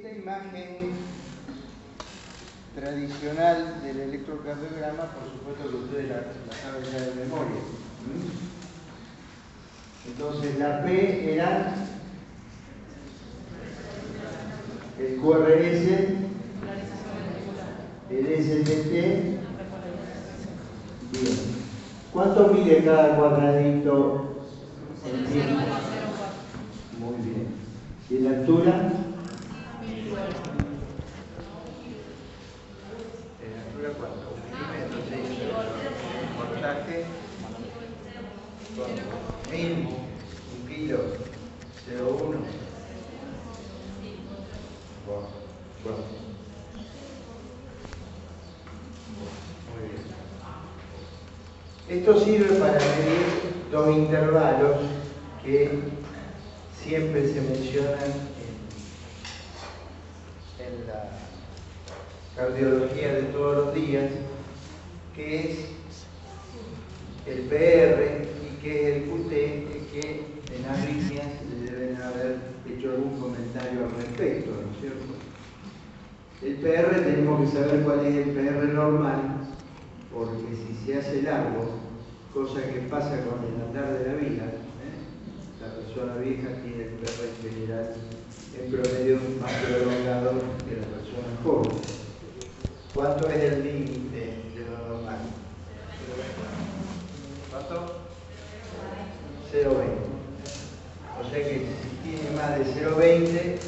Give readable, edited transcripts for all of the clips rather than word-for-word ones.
Esta imagen tradicional del electrocardiograma, por supuesto que ustedes la saben ya de memoria. Entonces la P era el QRS, el STT. Bien. ¿Cuánto mide cada cuadradito en tiempo? Muy bien. ¿Y en altura? ¿En altura cuánto? ¿1 milímetro? Sí. ¿Porcentaje? 1000, 1 kilo, 0,1. Bueno. Muy bien. Esto sirve para medir dos intervalos que siempre se mencionan en la cardiología de todos los días, que es el PR y que es el QT, que en arritmias le deben haber hecho algún comentario al respecto, ¿no es cierto? El PR tenemos que saber cuál es el PR normal, porque si se hace largo, cosa que pasa con el andar de la vida, la persona vieja tiene el PR en general en promedio más prolongado que la persona joven. ¿Cuánto es el límite de lo normal? ¿Cuánto? 0,20. O sea que si tiene más de 0,20,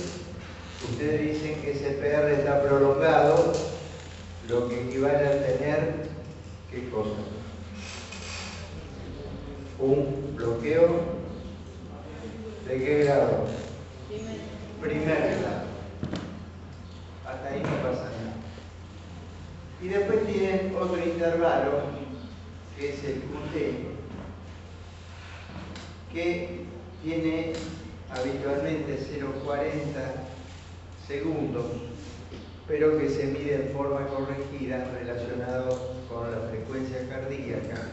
ustedes dicen que ese PR está prolongado, lo que equivale a tener, ¿qué cosa? Un bloqueo ¿de qué grado? Primer grado. Hasta ahí no pasa nada. Y después tienen otro intervalo, que es el QT, que tiene habitualmente 0,40 segundos, pero que se mide en forma corregida relacionado con la frecuencia cardíaca,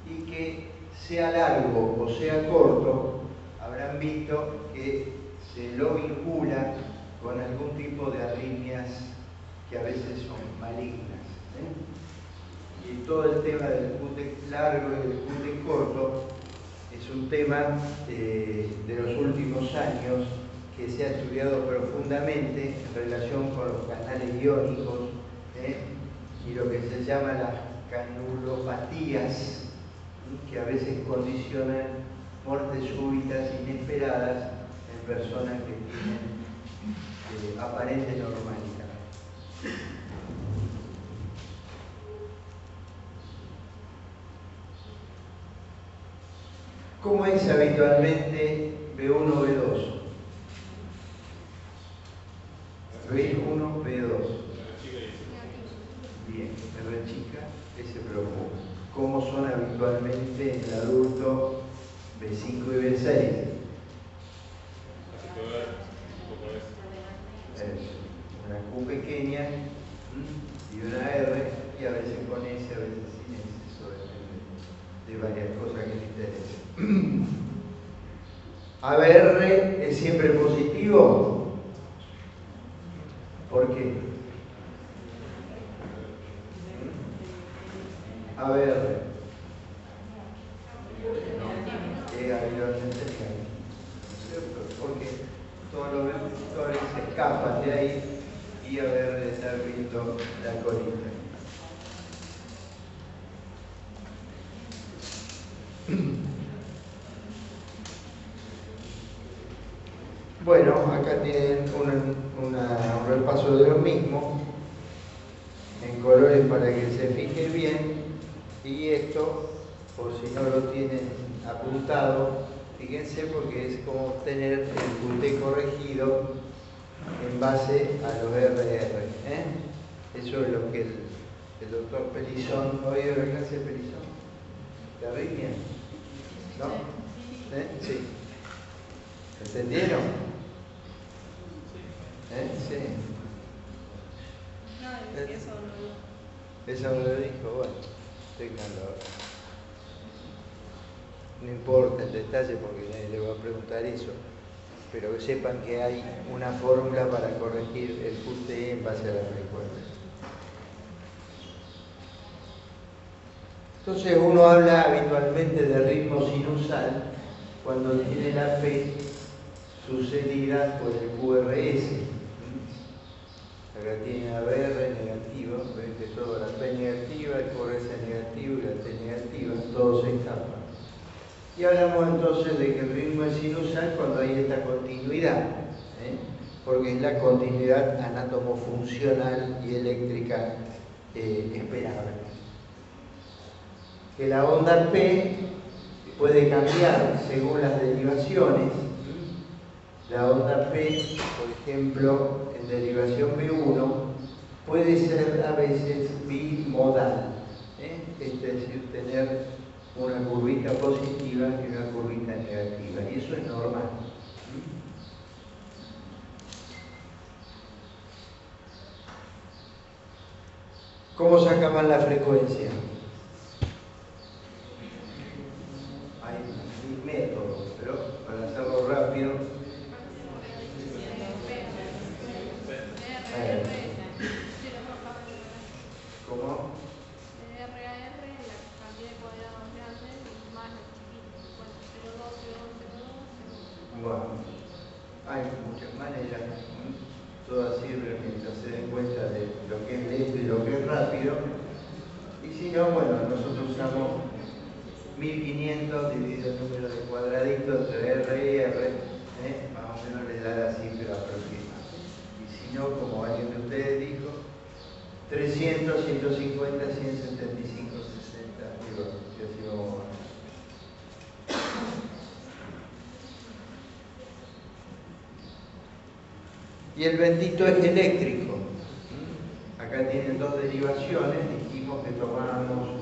y que sea largo o sea corto, habrán visto que se lo vincula con algún tipo de arritmias que a veces son malignas. Y todo el tema del QT largo y del QT corto es un tema de los últimos años que se ha estudiado profundamente en relación con los canales iónicos y lo que se llama las canulopatías, que a veces condicionan muertes súbitas inesperadas en personas que tienen aparente normalidad. ¿Cómo es habitualmente B1, B2? B1, B2. Bien, R chica, S profundo. ¿Cómo son habitualmente en el adulto B5 y B6? Una Q pequeña y una R, y a veces con S, a veces sin S. Eso depende de varias cosas que le interesen. ABR es siempre positivo. ¿Por qué? ABR. Habitualmente negativo, ¿cierto? Porque todos los vectores se escapan de ahí y ABR está viendo la colita. Bueno, acá tienen un repaso de lo mismo en colores para que se fijen bien, y esto, por si no lo tienen apuntado, fíjense, porque es como obtener el QT corregido en base a los RR. Eso es lo que el doctor Pelizón, ¿ha oído la clase de Pelizón? ¿De arritmia? ¿No? Sí. ¿Entendieron? Sí. Eso me lo dijo, bueno, ténganlo. No importa el detalle porque nadie le va a preguntar eso. pero que sepan que hay una fórmula para corregir el QT en base a la frecuencia. Entonces uno habla habitualmente de ritmo sinusal cuando tiene la P sucedida por el QRS. Acá tiene ABR negativo, ven que todo la P negativa, el QRS negativo y la T negativa, todos se escapan. Y hablamos entonces de que el ritmo es sinusal cuando hay esta continuidad, porque es la continuidad anátomo-funcional y eléctrica esperable. Que la onda P puede cambiar según las derivaciones. La onda P, por ejemplo, en derivación B1, puede ser a veces bimodal, es decir, tener una curvita positiva y una curvita negativa, y eso es normal. ¿Cómo sacaban la frecuencia? Hay mil métodos, pero para hacerlo rápido. ¿Cómo? De R a R, la cantidad de cuadrados grandes y más los chiquitos. Bueno, 0,2, 0,2, 0,2. Bueno, hay muchas maneras, todas sirven mientras se den cuenta de lo que es lento y lo que es rápido. Y si no, bueno, nosotros usamos 1500 dividido el número de cuadraditos entre R y R, más o menos les da la cifra aproximada. Y si no, como alguien de ustedes dijo, 300, 150, 175, 60, y bueno, y así vamos a ver. Y el bendito eje eléctrico. Acá tienen dos derivaciones, dijimos que tomábamos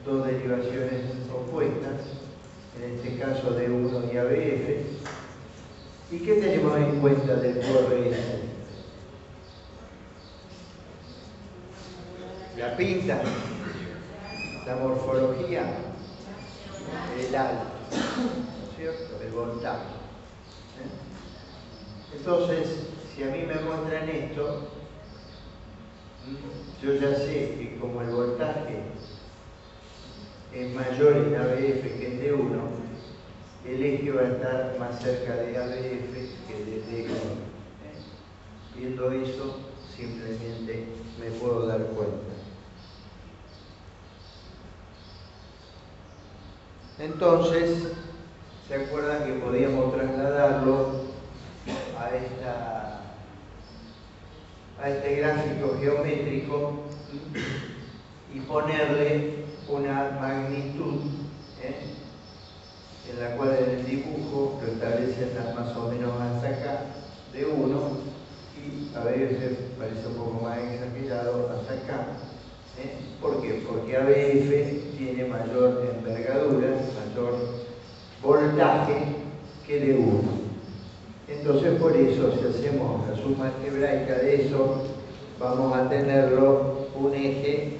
dos derivaciones opuestas, en este caso D1 y ABF. ¿Y qué tenemos en cuenta del QRS? La pinta, la morfología, el alto, ¿no es cierto? El voltaje. Entonces, si a mí me muestran esto, yo ya sé que como el voltaje es mayor en ABF que en D1, el eje va a estar más cerca de ABF que de D1. Viendo eso, simplemente me puedo dar cuenta. Entonces, ¿se acuerdan que podíamos trasladarlo a este gráfico geométrico y ponerle una magnitud en la cual en el dibujo lo establecen más o menos hasta acá de 1 y a veces parece un poco más exagerado hasta acá? ¿Por qué? Porque ABF tiene mayor envergadura, mayor voltaje que D1. Entonces, por eso, si hacemos la suma algebraica de eso, vamos a tenerlo un eje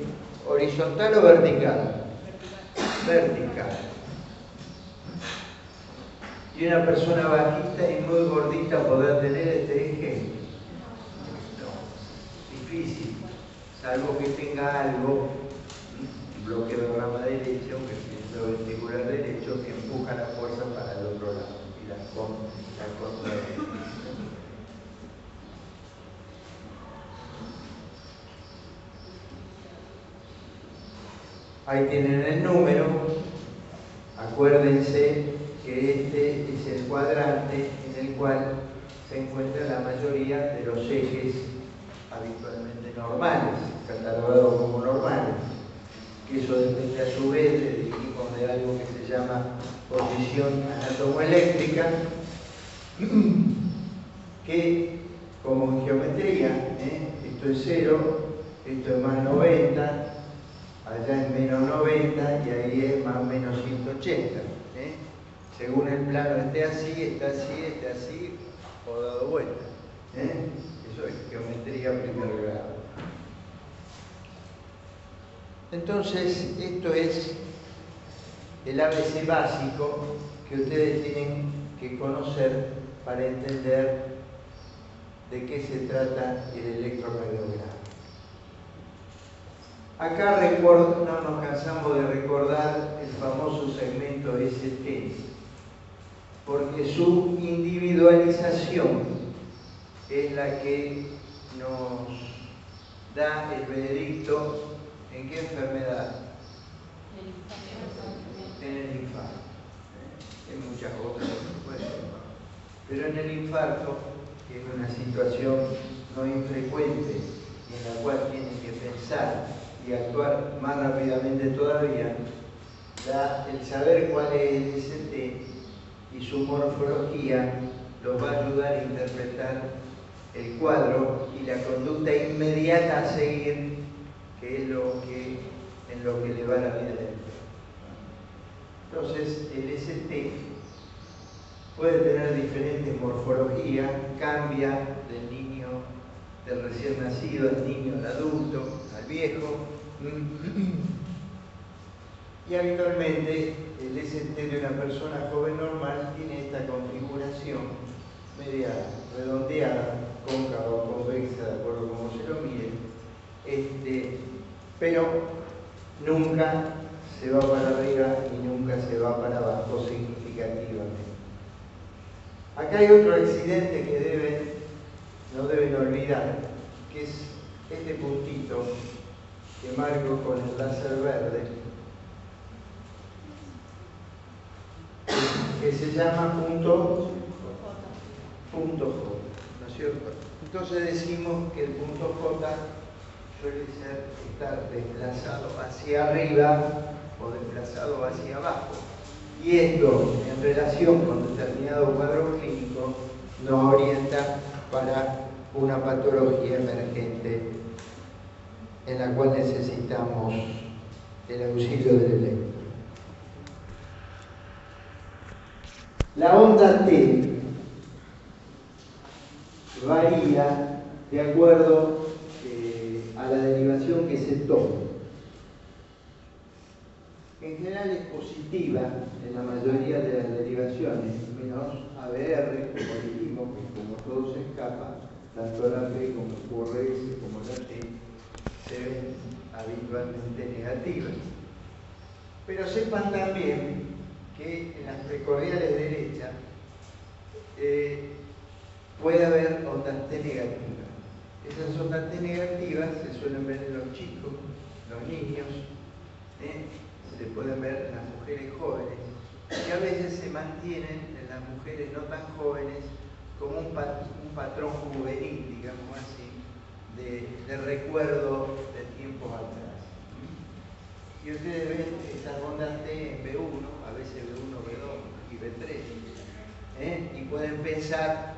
horizontal o vertical. Vertical. ¿Y una persona bajita y muy gordita podrá tener este eje? No, difícil. Salvo que tenga algo, un bloqueo de rama derecha, un crecimiento vestibular derecho, que empuja la fuerza para el otro lado y la contra. Ahí tienen el número. Acuérdense que este es el cuadrante en el cual se encuentra la mayoría de los ejes habitualmente normales, catalogados como normales. Que eso depende a su vez, le dijimos, de algo que se llama posición anatomoeléctrica, que como en geometría, esto es 0, esto es más 90, allá es menos 90 y ahí es más menos 180. Según el plano esté así, o dado vuelta. Eso es geometría primer grado. Entonces, esto es el ABC básico que ustedes tienen que conocer para entender de qué se trata el electrocardiograma. Acá no nos cansamos de recordar el famoso segmento ST, porque su individualización es la que nos da el veredicto en qué enfermedad. En el infarto. En muchas otras, por supuesto. Pero en el infarto, que es una situación no infrecuente y en la cual tienen que pensar y actuar más rápidamente todavía, el saber cuál es el ST y su morfología los va a ayudar a interpretar el cuadro y la conducta inmediata a seguir, que es en lo que le va la vida del enfermo. Entonces, el ST puede tener diferentes morfologías, cambia del recién nacido al niño, al adulto, al viejo. Y habitualmente el ST de una persona joven normal tiene esta configuración media redondeada, cóncava o convexa, de acuerdo a cómo se lo mire, pero nunca se va para arriba y nunca se va para abajo significativamente. Acá hay otro accidente que no deben olvidar, que es este puntito que marco con el láser verde, que se llama punto J, ¿no es cierto? Entonces decimos que el punto J suele estar desplazado hacia arriba o desplazado hacia abajo. Y esto, en relación con determinado cuadro clínico, nos orienta para una patología emergente en la cual necesitamos el auxilio del electro. La onda T varía de acuerdo a la derivación que se tome. En general es positiva en la mayoría de las derivaciones, menos ABR, como dijimos, que como todo se escapa, tanto la P como el QRS como la T se ven habitualmente negativas. Pero sepan también que en las precordiales derechas puede haber ondas T negativas. Esas ondas T negativas se suelen ver en los chicos, los niños, se pueden ver en las mujeres jóvenes y a veces se mantienen en las mujeres no tan jóvenes como un patrón juvenil, digamos así, de recuerdo de tiempos atrás. Y ustedes ven estas ondas T en B1, a veces B1, B2 y B3, y pueden pensar,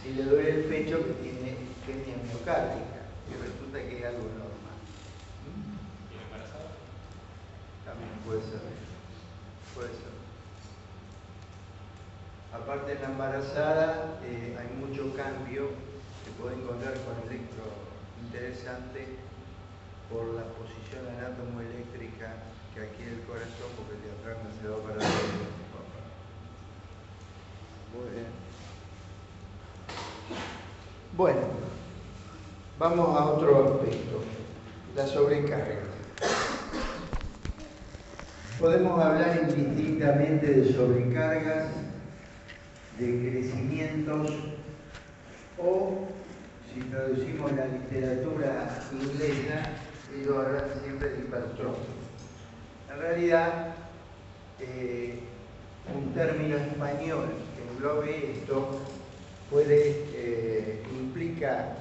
si le duele el pecho, que tiene isquemia miocárdica, y resulta que es algo normal. ¿Tiene embarazada? También puede ser. Aparte de la embarazada, hay mucho cambio, se puede encontrar con electro interesante por la posición anátomoeléctrica que adquiere el corazón, porque el diafragma se va para arriba. Muy bien. Bueno, vamos a otro aspecto, la sobrecarga. Podemos hablar indistintamente de sobrecargas, de crecimientos, o si traducimos la literatura inglesa, ellos hablan siempre de hipertrofia. En realidad, un término español que englobe esto puede implicar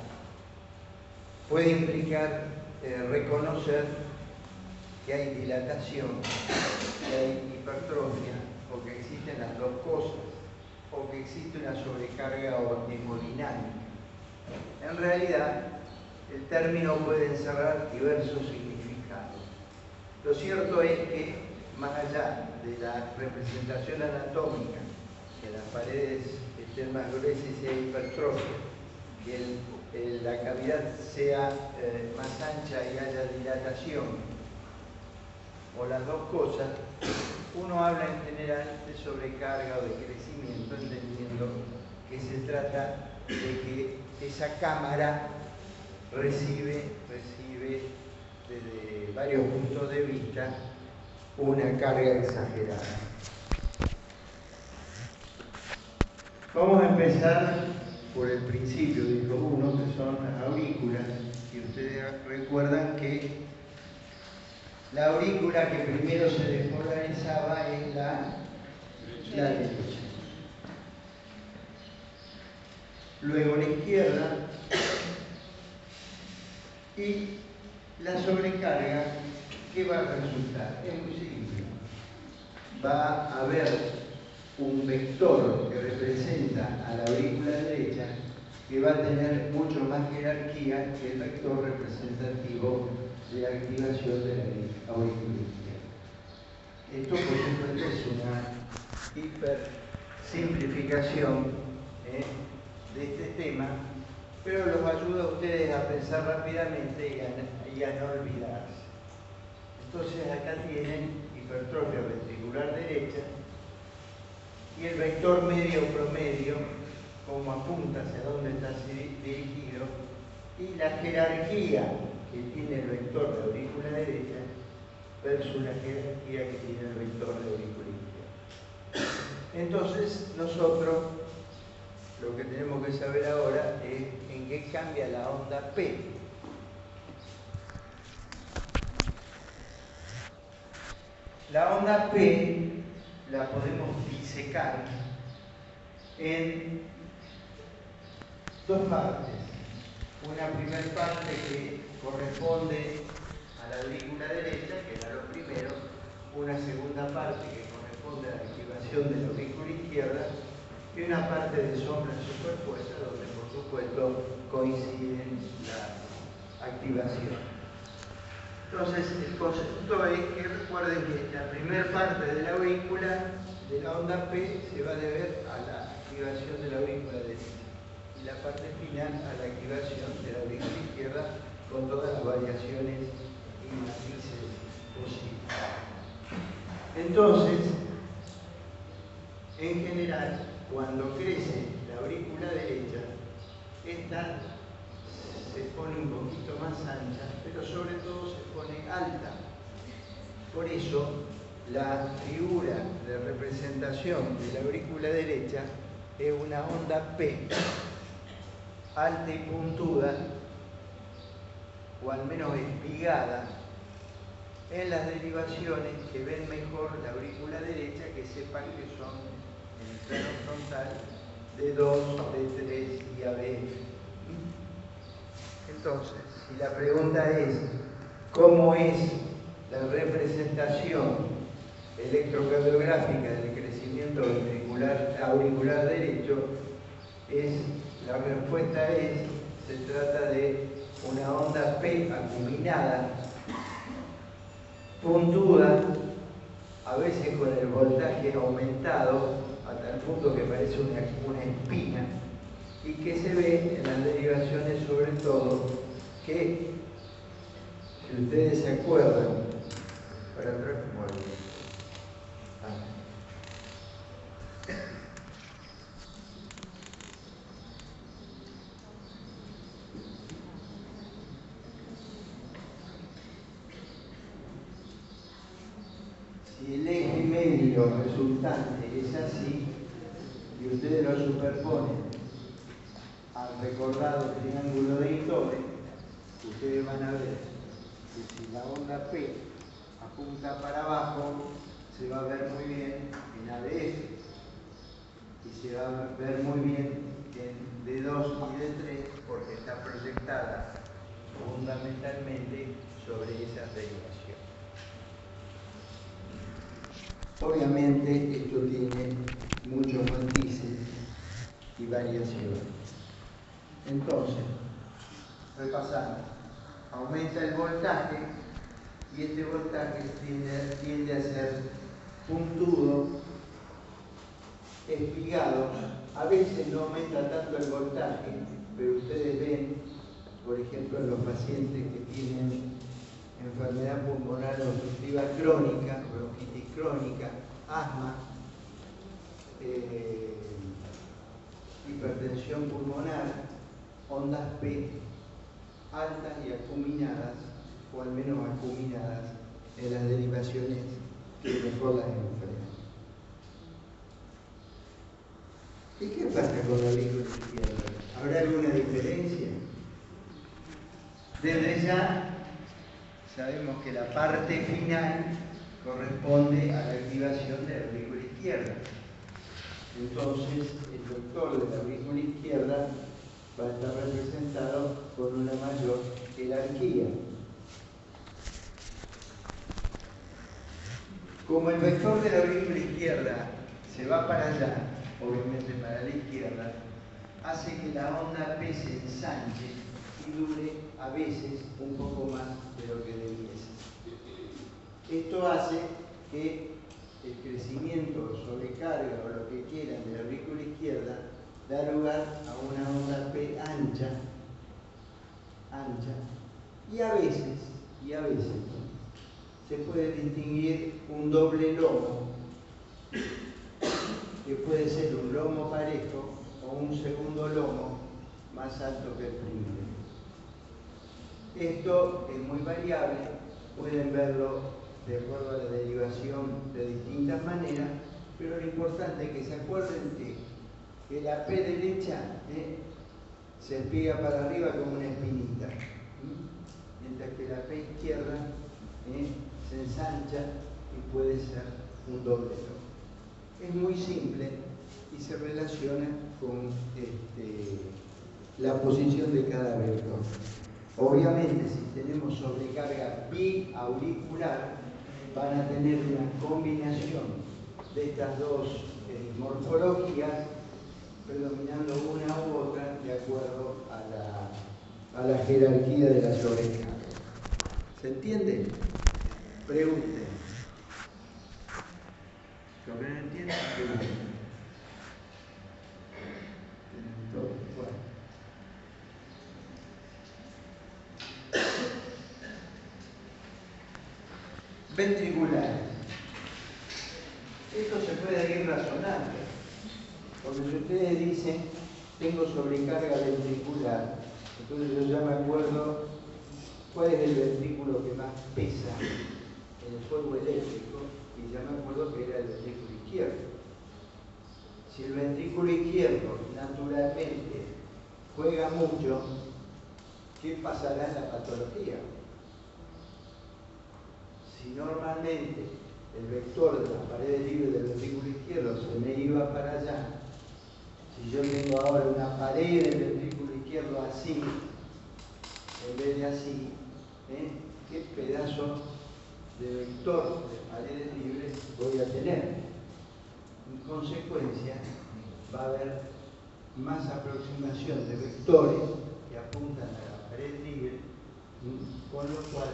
reconocer que hay dilatación, que hay hipertrofia, o que existen las dos cosas, o que existe una sobrecarga hemodinámica. En realidad, el término puede encerrar diversos significados. Lo cierto es que, más allá de la representación anatómica, que las paredes estén más gruesas y sea hipertrofia, que la cavidad sea más ancha y haya dilatación, o las dos cosas, uno habla en general de sobrecarga o de crecimiento, entendiendo que se trata de que esa cámara recibe desde varios puntos de vista una carga exagerada. Vamos a empezar por el principio, dijo uno, que son las aurículas, y ustedes recuerdan que la aurícula que primero se despolarizaba es la derecha. Luego la izquierda, y la sobrecarga, ¿qué va a resultar? Es muy simple. Va a haber un vector que representa a la aurícula derecha que va a tener mucho más jerarquía que el vector representativo de la activación de la aurícula izquierda. Esto, por supuesto, es una hipersimplificación de este tema, pero los ayuda a ustedes a pensar rápidamente y a no olvidarse. Entonces acá tienen hipertrofia ventricular derecha y el vector medio promedio, como apunta hacia dónde está dirigido, y la jerarquía que tiene el vector de aurícula derecha versus la jerarquía que tiene el vector de aurícula izquierda. Entonces nosotros lo que tenemos que saber ahora es en qué cambia la onda P. La onda P la podemos disecar en dos partes. Una primera parte que corresponde a la aurícula derecha, que era lo primero, una segunda parte que corresponde a la activación de la aurícula izquierda, y una parte de sombra superpuesta donde por supuesto coinciden la activación. Entonces el concepto es que recuerden que la primera parte de la aurícula de la onda P se va a deber a la activación de la aurícula derecha y la parte final a la activación de la aurícula izquierda con todas las variaciones y matices posibles. Entonces, en general, cuando crece la aurícula derecha, esta se pone un poquito más ancha, pero sobre todo se pone alta. Por eso, la figura de representación de la aurícula derecha es una onda P, alta y puntuda, o al menos espigada, en las derivaciones que ven mejor la aurícula derecha, que sepan que son en el plano frontal de 2, D3 y ABF. Entonces, si la pregunta es ¿cómo es la representación electrocardiográfica del crecimiento auricular derecho? La respuesta se trata de una onda P acuminada, puntuda, a veces con el voltaje aumentado hasta el punto que parece una espina, y que se ve en las derivaciones sobre todo que, si ustedes se acuerdan, para atrás como si el eje medio resultante es así y ustedes lo superponen al recordado triángulo de Itobe, ustedes van a ver que si la onda P apunta para abajo, se va a ver muy bien en ADF y se va a ver muy bien en D2 y D3 porque está proyectada fundamentalmente sobre esas derivaciones. Obviamente esto tiene muchos matices y variaciones. Entonces, repasando, aumenta el voltaje y este voltaje tiende a ser puntudo, espigado. A veces no aumenta tanto el voltaje, pero ustedes ven, por ejemplo, en los pacientes que tienen enfermedad pulmonar obstructiva crónica, bronquitis crónica, asma, hipertensión pulmonar, ondas P altas y acuminadas, o al menos acuminadas, en las derivaciones que mejor las enfrentan. ¿Y qué pasa con la aurícula izquierda? ¿Habrá alguna diferencia? Desde ya sabemos que la parte final corresponde a la activación de la aurícula izquierda. Entonces, el vector de la aurícula izquierda va a estar representado con una mayor jerarquía. Como el vector de la aurícula izquierda se va para allá, obviamente para la izquierda, hace que la onda P se ensanche y dure a veces un poco más de lo que debiese. Esto hace que el crecimiento, sobrecarga o lo que quieran de la aurícula izquierda da lugar a una onda P ancha, y a veces se puede distinguir un doble lomo, que puede ser un lomo parejo o un segundo lomo más alto que el primero. Esto es muy variable, pueden verlo de acuerdo a la derivación de distintas maneras, pero lo importante es que se acuerden que la P derecha se espiga para arriba como una espinita, mientras que la P izquierda se ensancha y puede ser un doble lomo. Es muy simple y se relaciona con la posición de cada vector. Obviamente, si tenemos sobrecarga biauricular, van a tener una combinación de estas dos morfologías, predominando una u otra de acuerdo a la jerarquía de la sobrecarga. ¿Se entiende? Pregunten. ¿Lo que no entienden? Pregunten. Bueno. Ventriculares. Esto se puede ir razonando, porque si ustedes dicen tengo sobrecarga ventricular, entonces yo ya me acuerdo cuál es el ventrículo que más pesa en el fuego eléctrico y ya me acuerdo que era el ventrículo izquierdo. Si el ventrículo izquierdo naturalmente juega mucho, ¿qué pasará en la patología? Si normalmente el vector de las paredes libres del ventrículo izquierdo se me iba para allá, si yo tengo ahora una pared del ventrículo izquierdo así, en vez de así, ¿qué pedazo de vector de paredes libres voy a tener? En consecuencia, va a haber más aproximación de vectores que apuntan a la pared libre, con lo cual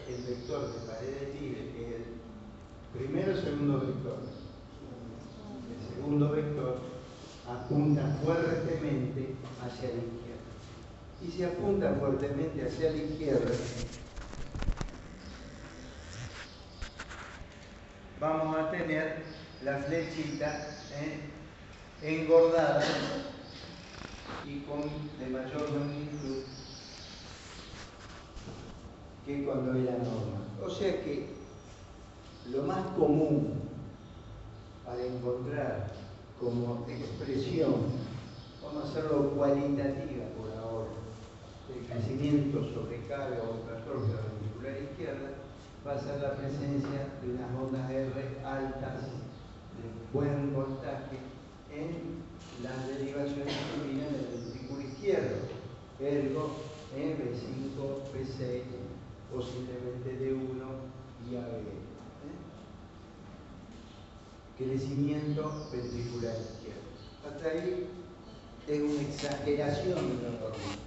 el vector de paredes libres, que es el primero o segundo vector, el segundo vector apunta fuertemente hacia la izquierda. Y si apunta fuertemente hacia la izquierda, vamos a tener la flechita engordada y de mayor magnitud que cuando era normal. O sea que lo más común para encontrar como expresión, vamos a hacerlo cualitativa por ahora, el crecimiento, sobrecarga o hipertrofia ventricular izquierda, va a ser la presencia de unas ondas R altas de buen voltaje en las derivaciones que vienen del ventrículo izquierdo, ergo B5, B6, posiblemente D1 y AB. Crecimiento ventricular izquierdo. Hasta ahí es una exageración de lo normal.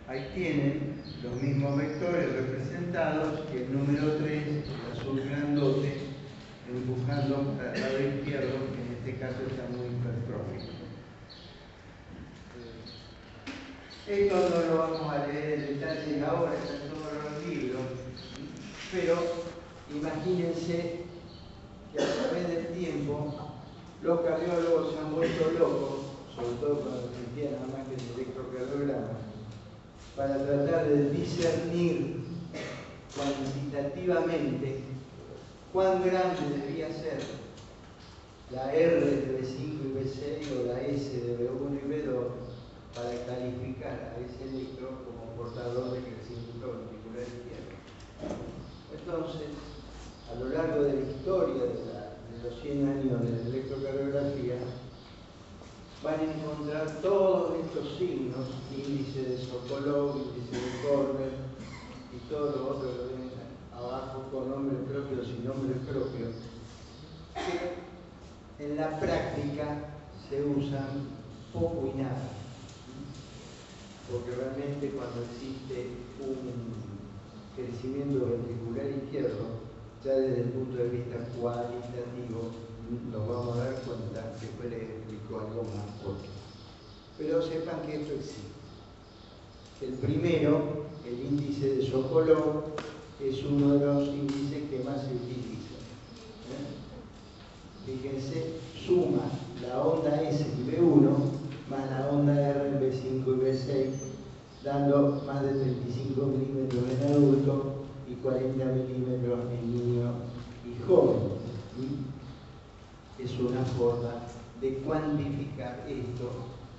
Ahí tienen los mismos vectores representados y el número 3, el azul grandote, empujando al lado izquierdo, que en este caso está muy hipertrófico. Esto no lo vamos a leer en detalle ahora, está en todos los libros, pero imagínense que a través del tiempo los cardiólogos se han vuelto locos, sobre todo cuando existía nada más que el electrocardiograma, para tratar de discernir cuantitativamente cuán grande debía ser la R de B5 y B6 o la S de B1 y B2 para calificar a ese electro como portador de crecimiento ventricular izquierdo. Entonces, a lo largo de la historia de los 100 años de la electrocardiografía, van a encontrar todos estos signos, índice de Sokolov, índice de Corber y todo lo otro que ven abajo con nombres propios y nombres propios, que en la práctica se usan poco y nada, porque realmente cuando existe un crecimiento ventricular izquierdo, ya desde el punto de vista cualitativo, nos vamos a dar cuenta, después les explico algo más porque. Pero sepan que esto existe. El primero, el índice de Sokolov, es uno de los índices que más se utiliza. Fíjense, suma la onda S en B1 más la onda R en B5 y B6, dando más de 35 milímetros en adulto y 40 milímetros en niño y joven. Es una forma de cuantificar esto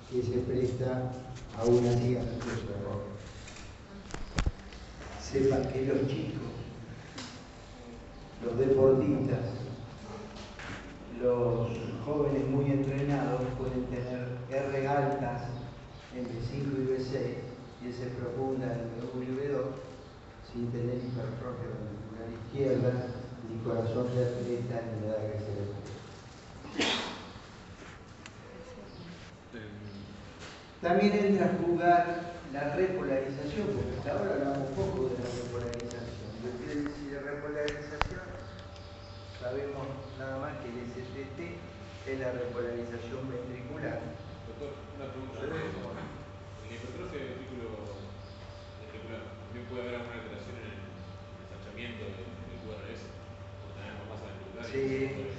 que se presta a una cicatriz error. Sepan que los chicos, los deportistas, los jóvenes muy entrenados pueden tener R altas en B5 y B6 y S profunda en B1 y B2 sin tener hipertrofia ventricular izquierda, ni corazón de atleta, ni nada que se le pueda. También entra a jugar la repolarización, porque hasta ahora hablamos poco de la repolarización. Lo que quiere decir de repolarización, sabemos nada más que el STT es la repolarización ventricular. Doctor, una pregunta. En la hipertrofia ventricular, ¿también puede haber alguna alteración en el ensanchamiento del QRS? ¿O tener más masa ventricular? Sí.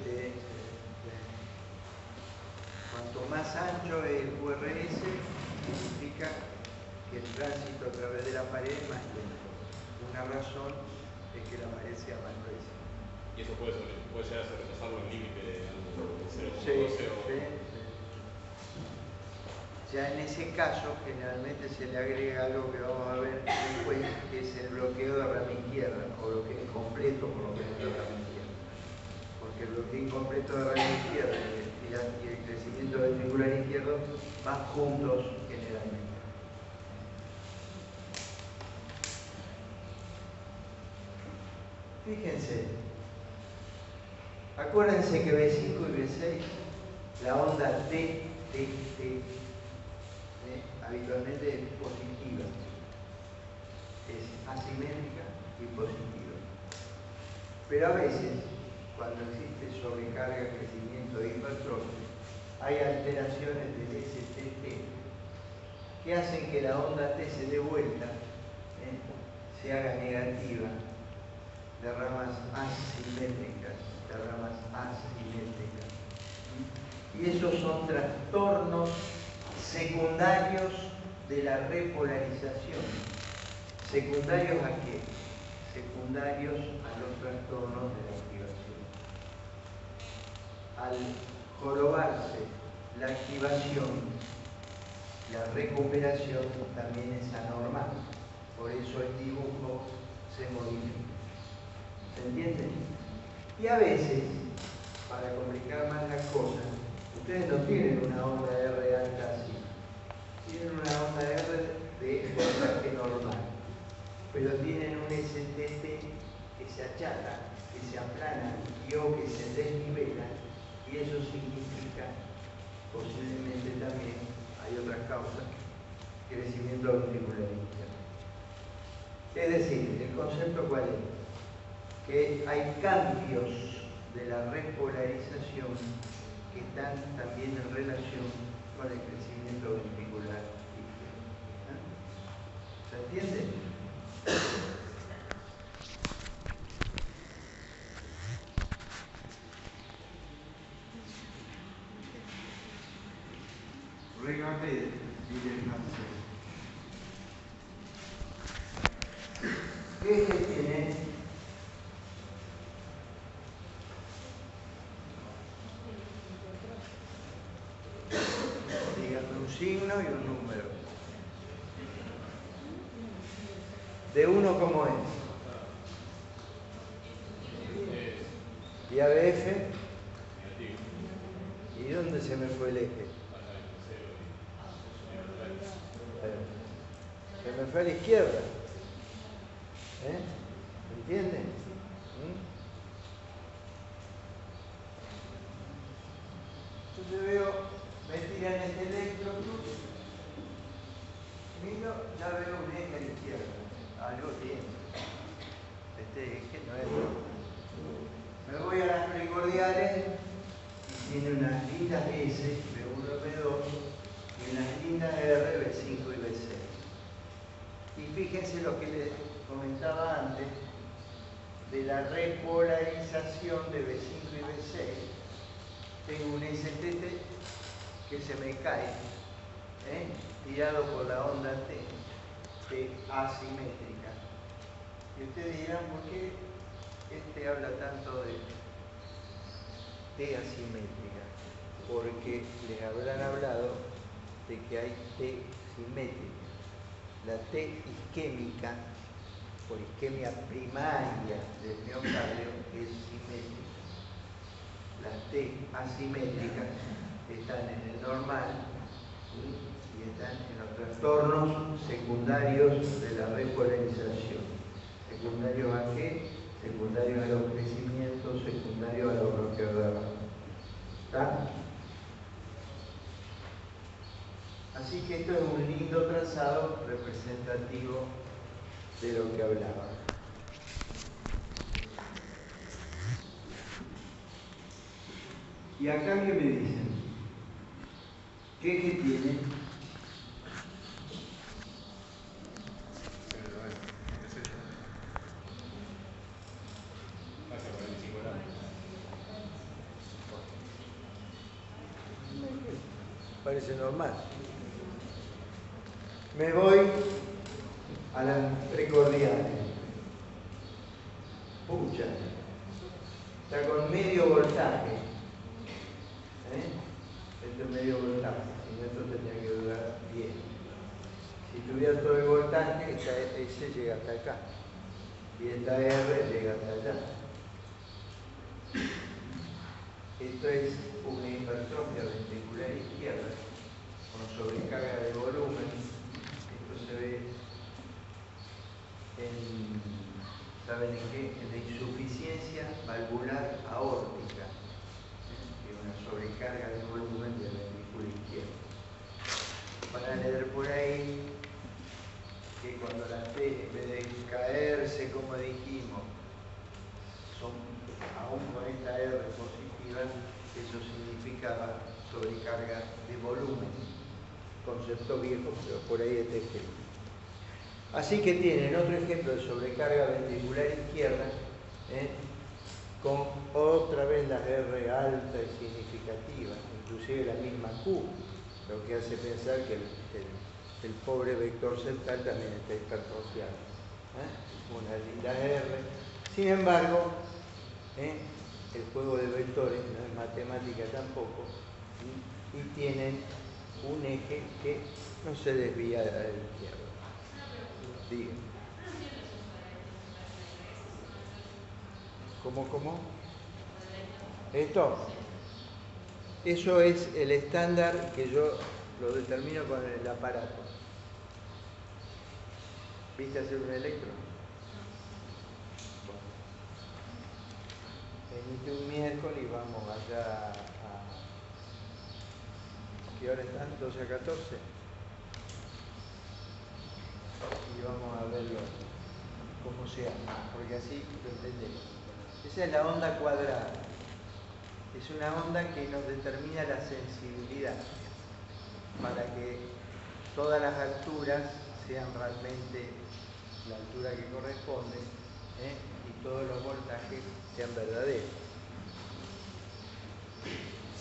Cuanto más ancho es el QRS, significa que el tránsito a través de la pared es más lento. Una razón es que la pared sea más gruesa. ¿Y eso puede llegar a retrasarlo al límite de 0,12 Sí. o...? Ya en ese caso, generalmente se le agrega algo que vamos a ver después, que es el bloqueo de rama izquierda, o bloqueo incompleto por lo que es de rama izquierda. Porque el bloqueo incompleto de rama izquierda y el crecimiento ventricular izquierdo van juntos generalmente. Fíjense, acuérdense que B5 y B6, la onda T, habitualmente es positiva, es asimétrica y positiva. Pero a veces, cuando existe sobrecarga, crecimiento e hipertrofia, hay alteraciones del STT que hacen que la onda T se dé vuelta, se haga negativa, de ramas asimétricas, Y esos son trastornos secundarios de la repolarización. ¿Secundarios a qué? Secundarios a los trastornos de la activación. Al jorobarse la activación, la recuperación también es anormal. Por eso el dibujo se modifica. ¿Se entiende? Y a veces, para complicar más las cosas, ustedes no tienen una onda R alta así. Tienen una onda R de voltaje normal. Pero tienen un STT que se achata, que se aplana o que se desnivela. Y eso significa, posiblemente también, hay otras causas, crecimiento ventricular izquierdo. Es decir, ¿el concepto cuál es? Que hay cambios de la repolarización que están también en relación con el crecimiento ventricular izquierdo. ¿Se entiende? Regarde l'idée française. ¿Qué tiene? Dígame un signo y un número. ¿De uno cómo es? ¿Y ABF? ¿Y dónde se me fue el eje? Se me fue a la izquierda. ¿Entienden? Entonces veo, me tiran este electro, miro, ya veo un eje a la izquierda. Algo tiene. Este eje no es. Me voy a las primordiales y tiene unas lindas S, B1, B2, y unas lindas R, B5 y B6. Y fíjense lo que les comentaba antes de la repolarización de B5 y B6. Tengo un STT que se me cae, tirado por la onda T asimétrica. Y ustedes dirán, ¿por qué habla tanto de T asimétrica? Porque les habrán hablado de que hay T simétrica. La T isquémica, por isquemia primaria del miocardio, es simétrica. Las T asimétricas están en el normal y están en los trastornos secundarios de la repolarización. ¿Secundarios a qué? Secundarios a los crecimientos, secundarios a los bloqueos de abajo. ¿Está? Así que esto es un lindo trazado representativo de lo que hablaba. Y acá que me dicen, ¿qué eje tiene? Parece normal. Me voy a las precordiales. Pucha, está con medio voltaje. Esto es medio voltaje, si no esto tendría que durar 10. Si tuviera todo el voltaje, esta S llega hasta acá. Y esta R llega hasta allá. Esto es una hipertrofia ventricular izquierda con sobrecarga de volumen. Esto se ve ¿saben en qué? En la insuficiencia valvular aórtica, que es una sobrecarga de volumen del ventrículo izquierdo. Van a leer por ahí que cuando la T, en vez de caerse, como dijimos, aún con esta R positiva, eso significaba sobrecarga de volumen. Concepto viejo, pero por ahí está escrito. Así que tienen otro ejemplo de sobrecarga ventricular izquierda, con otra vez las R alta y significativa, inclusive la misma Q, lo que hace pensar que el pobre vector central también está hipertrofiado. Una linda R. Sin embargo, el juego de vectores no es matemática tampoco, y tienen un eje que no se desvía a la izquierda. Diga. ¿Cómo? Esto. Eso es el estándar que yo lo determino con el aparato. ¿Viste hacer un electro? Venite un miércoles y vamos allá a... ¿Qué hora están? ¿12 a 14? Y vamos a verlo cómo se hace, porque así lo entendemos. Esa es la onda cuadrada. Es una onda que nos determina la sensibilidad para que todas las alturas sean realmente la altura que corresponde, y todos los voltajes sean verdaderos.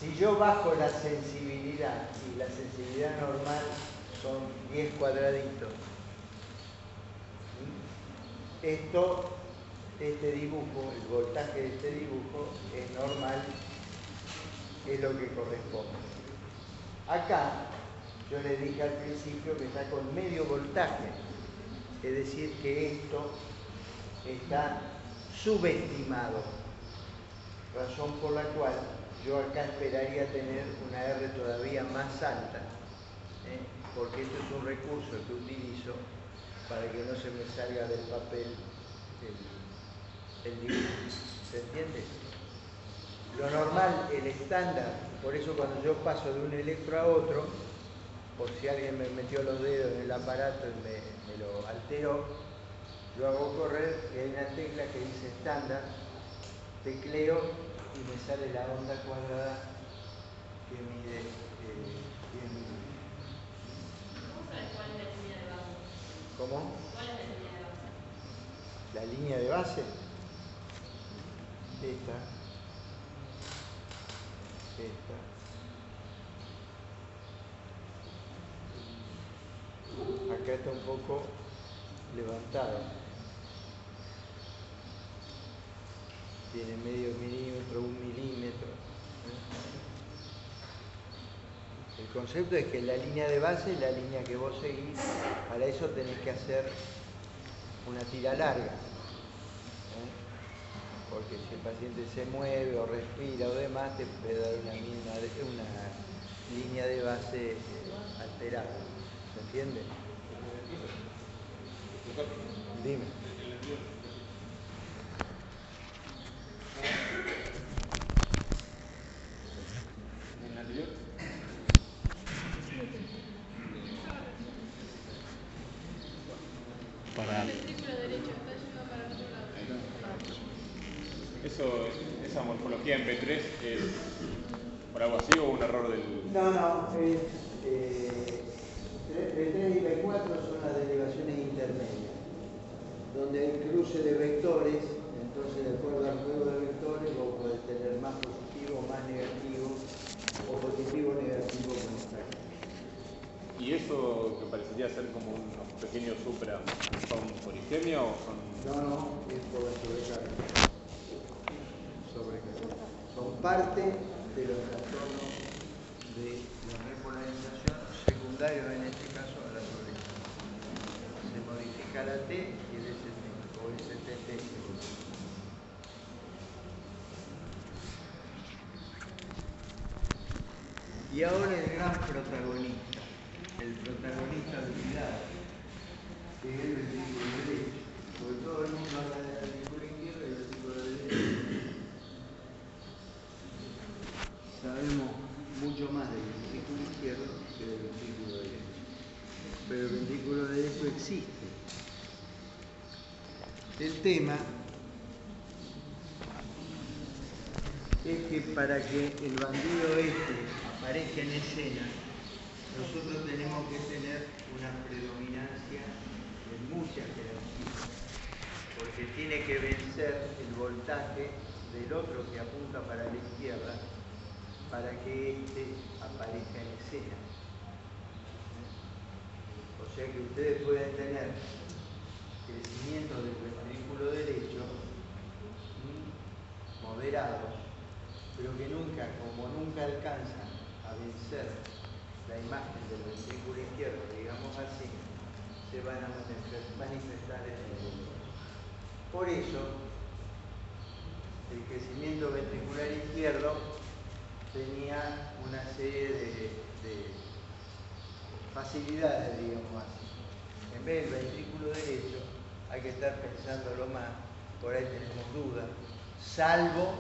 Si yo bajo la sensibilidad y la sensibilidad normal son 10 cuadraditos, este dibujo, el voltaje de este dibujo es normal, es lo que corresponde. Acá yo le dije al principio que está con medio voltaje, es decir que esto está subestimado, razón por la cual yo acá esperaría tener una R todavía más alta, porque esto es un recurso que utilizo para que no se me salga del papel el dibujo. ¿Se entiende? Lo normal, el estándar, por eso cuando yo paso de un electro a otro, por si alguien me metió los dedos en el aparato y me lo alteró, yo hago correr y hay una tecla que dice estándar, tecleo y me sale la onda cuadrada que mide 10 milímetros. ¿Cómo sabes cuál es la línea de base? ¿Cómo? ¿Cuál es la línea de base? La línea de base, acá está un poco levantada, tiene medio milímetro, 1 milímetro. El concepto es que la línea de base es la línea que vos seguís, para eso tenés que hacer una tira larga. Porque si el paciente se mueve o respira o demás, te puede dar una línea de base alterada. ¿Se entiende? Dime. ¿En el anterior? El ventrículo derecho está yendo para el otro lado. Esa morfología en P3 es por algo así o un error del. No, P3 y P4 son las derivaciones intermedias, donde hay cruce de vectores, entonces de acuerdo al juego de vectores vos podés tener más positivo, más negativo, o positivo o negativo con esta. ¿Y eso que parecería ser como unos pequeños supra son poligemia o son.? No, es por la sobrecarga. Son parte de los trastornos de la repolarización secundarios, en este caso a la sobrecarga. Se modifica la T y el ST, o STT. Y ahora el gran protagonista, el protagonista olvidado, que es el ventrículo derecho. Porque todo el mundo habla del ventrículo izquierdo y el ventrículo derecho. Sabemos mucho más del ventrículo izquierdo que del ventrículo derecho. Pero el ventrículo derecho existe. El tema es que para que el bandido aparezca en escena, nosotros tenemos que tener una predominancia de muchas jerarquías, porque tiene que vencer el voltaje del otro que apunta para la izquierda para que éste aparezca en escena. O sea que ustedes pueden tener crecimiento del ventrículo derecho moderados, pero que nunca, como nunca alcanzan a vencer la imagen del ventrículo izquierdo, digamos así, se van a manifestar en el mundo. Por eso, el crecimiento ventricular izquierdo tenía una serie de facilidades, digamos así. En vez del ventrículo derecho, hay que estar pensándolo más, por ahí tenemos dudas, salvo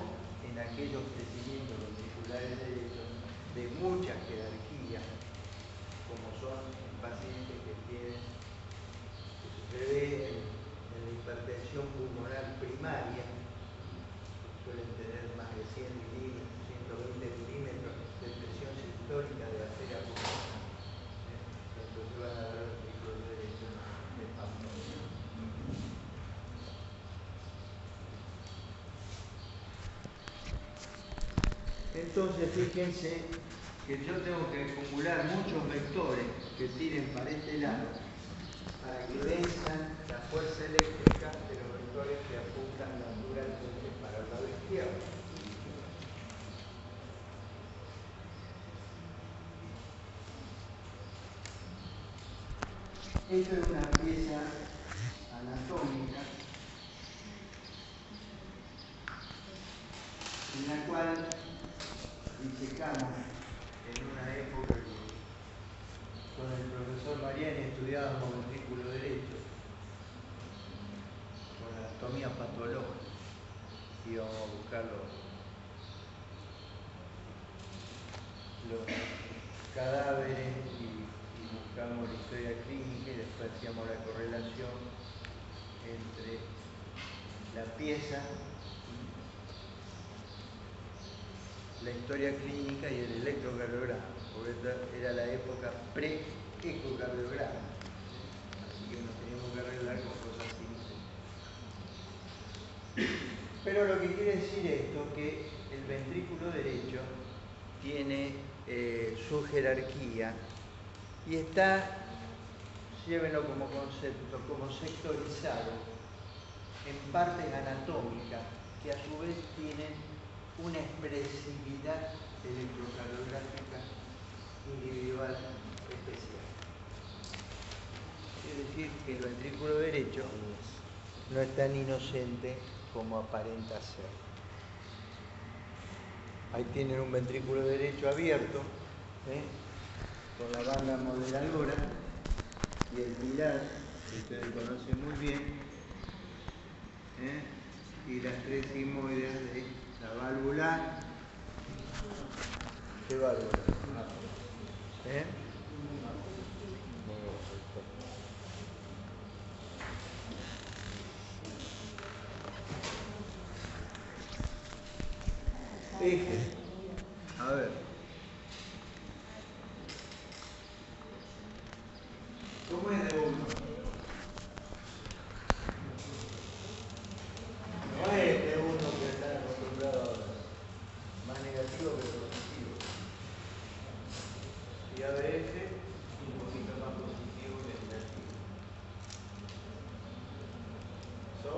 en aquellos crecimientos ventriculares derechos de mucha jerarquía, como son pacientes que tienen, que se ve en la hipertensión pulmonar primaria, suelen tener más de 100 milímetros, 120 milímetros de presión sistólica de arteria pulmonar. Entonces van a dar ventrículo derecho de paso. Entonces fíjense que yo tengo que acumular muchos vectores que tiren para este lado para que venzan la fuerza eléctrica de los vectores que apuntan naturalmente para el lado izquierdo. Esto es una pieza anatómica en la cual disecamos en una época que con el profesor Mariani estudiábamos ventrículo derecho con la anatomía patológica. Íbamos a buscar los cadáveres y buscamos la historia clínica y después hacíamos la correlación entre la pieza, la historia clínica y el electrocardiograma, porque esta era la época pre-ecocardiograma, así que nos teníamos que arreglar con cosas simples. Pero lo que quiere decir esto es que el ventrículo derecho tiene su jerarquía y está, llévenlo como concepto, como sectorizado en partes anatómicas que a su vez tienen una expresividad electrocardiográfica individual especial. Es decir, que el ventrículo derecho no es tan inocente como aparenta ser. Ahí tienen un ventrículo derecho abierto, con la banda modeladora y el pilar, que ustedes conocen muy bien, y las tres sigmoides de la válvula. ¿Qué válvula? Eje. A ver. ¿Cómo es de uno? No es de uno que está acostumbrado ahora. Más negativo que positivo. Y ABF un poquito más positivo que negativo. ¿So?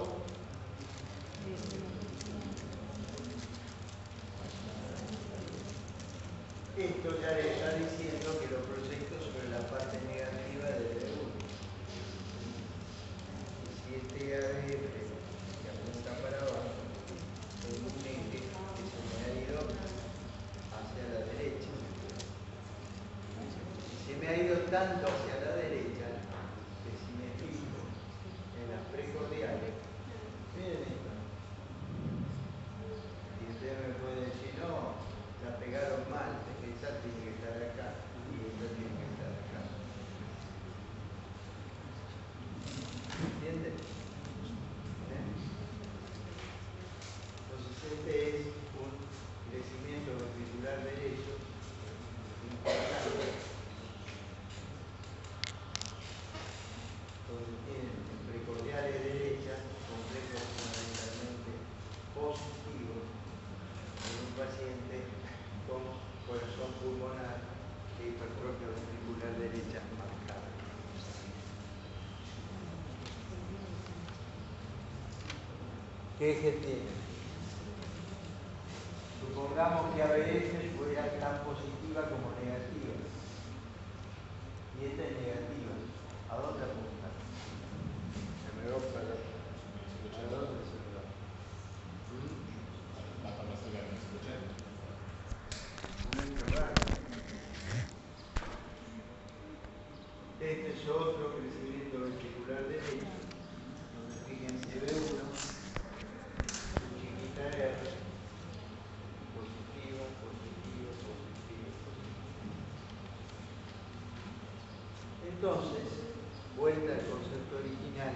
Esto ya le está diciendo que lo proyecto sobre la parte negativa del D1. Si este ABF que apunta para abajo es un eje que se me ha ido hacia la derecha. Si se me ha ido tanto hacia la derecha, que si me fijo en las precordiales, miren esto. Y ustedes me pueden decir, no, la pegaron mal, esta tiene que estar acá y esta tiene que estar acá. ¿Entienden? Entonces este es un crecimiento ventricular derecho importante. Entonces tienen precordiales derechas, complejos fundamentalmente positivos en un paciente con corazón pulmonar e hipertrofia ventricular derecha marcada. ¿Qué eje tiene? Supongamos que ABF fuera tan positiva como negativa. Y esta es negativa. ¿A dónde apunta? Se me va para... ¿A dónde se me va? Este es otro crecimiento ventricular derecho, donde fíjense V1, su chiquita R, positivo, positivo, positivo, positivo. Entonces, vuelta al concepto original,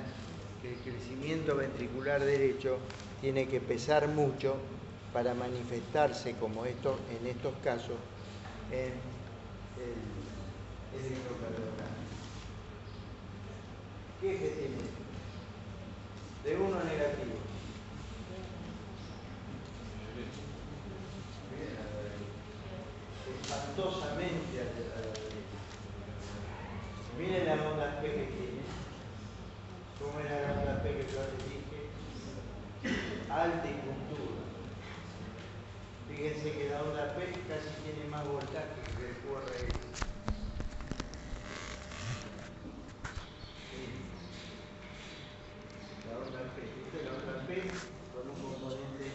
que el crecimiento ventricular derecho tiene que pesar mucho para manifestarse como esto, en estos casos, en el electrocardiograma. ¿Qué eje tiene? De uno negativo. Bien, forzosamente a la derecha. Miren la onda P que tiene. ¿Cómo era la onda P que yo les dije? Alta y puntuda. Fíjense que la onda P casi tiene más voltaje que el QRS. La onda P. Esta es la onda P con un componente